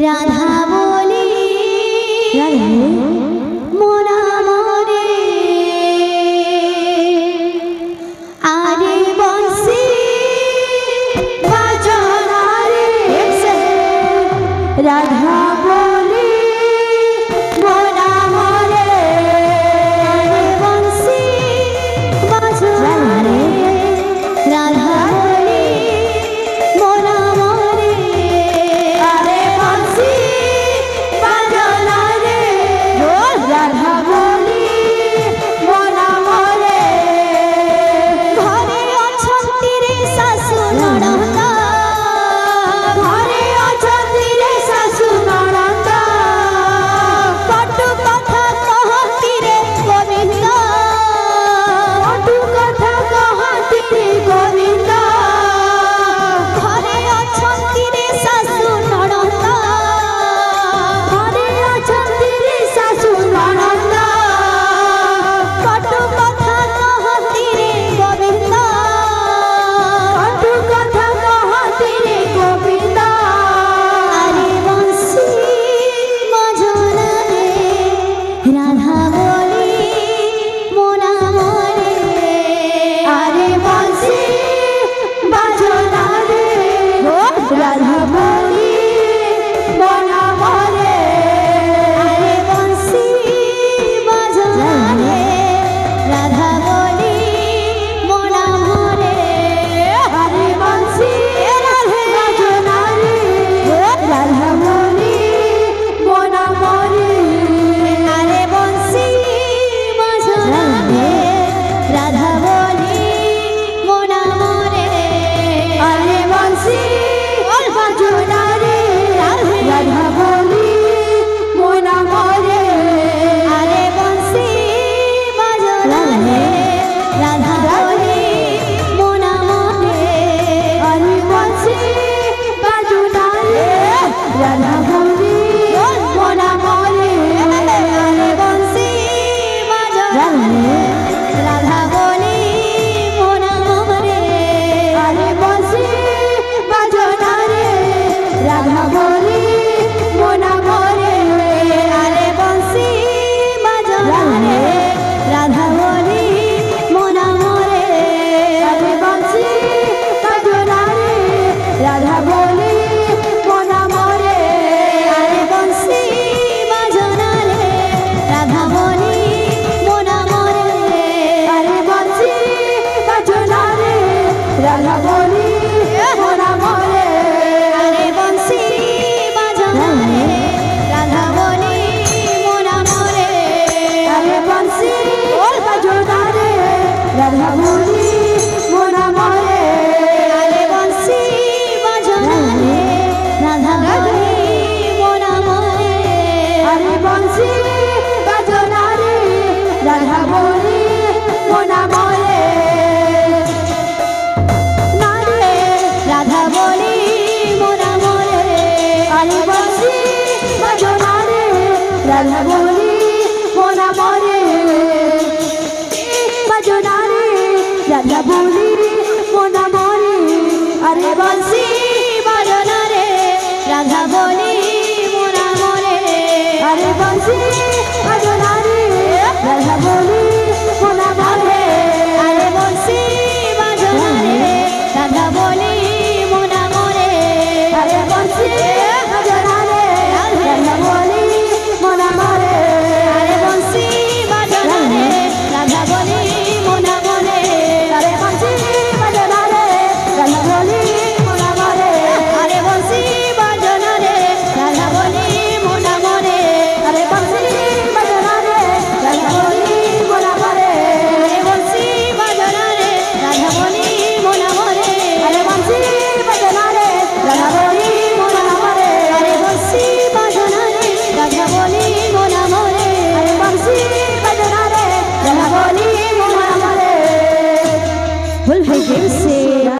রাধা বলি মোরা মরে আরে বংশী বাজনা রে রাধা বলি মোরা মরে আরে বংশী বাজনা রে রাধা বলি মোরা মরে আরে বংশী বাজনা রে রাধা বলি মোরা মরে ঘরে অছন্তি রে শাশু ননদ ঘরে অছন্তি রে শাশু ননদ কটু কথা কহতি রে গোবিন্দ কটু কথা কহতি রে গোবিন্দ ঘরে অছন্তি রে শাশু ননদ ঘরে অছন্তি রে শাশু ননদ কটু কথা কহতি রে গোবিন্দ কটু কথা কহতি রে গোবিন্দ আরে বংশী বাজনা রে রাধা বলি মোরা মরে আরে বংশী বাজনা রে রাধা বলি মোরা মরে আরে বংশী বাজনা রে রাধা বলি মোরা মরে আরে বংশী বাজনা রে রাধা বলি মোরা মরে আরে বংশী বাজনা রে রাধা বলি মোরা মরে আরে বংশী বাজনা রে রাধা বলি মোরা মরে আরে বংশী বাজনা রে রাধা বলি মোরা মরে আরে বংশী বাজনা রে রাধা বলি মোরা মরে আরে বংশী বাজনা রে রাধা বলি মোরা মরে আরে বংশী বাজনা রে রাধা বলি মোরা মরে আরে বংশী বাজনা রে রাধা বলি মোরা মরে আরে বংশী বাজনা রে রাধা বলি মোরা মরে আরে বংশী বাজনা রে রাধা বলি মোরা মরে আরে বংশী বাজনা রে রাধা বলি মোরা মরে আরে বংশী বাজনা রে রাধা বলি মোরা মরে আরে বংশী বাজনা রে রাধা বলি মোরা মরে আরে বংশী বাজনা রে রাধা বলি মোরা মরে আরে বংশী বাজনা রে রাধা বলি মোরা মরে নারে রাধা বলি মোরা মরে আরে বংশী বাজনা রে রাধা বলি মোরা মরে বাজনা রে রাধা বলি মোরা মরে আরে বংশী বাজনা রে রাধা বলি মোরা মরে আরে বংশী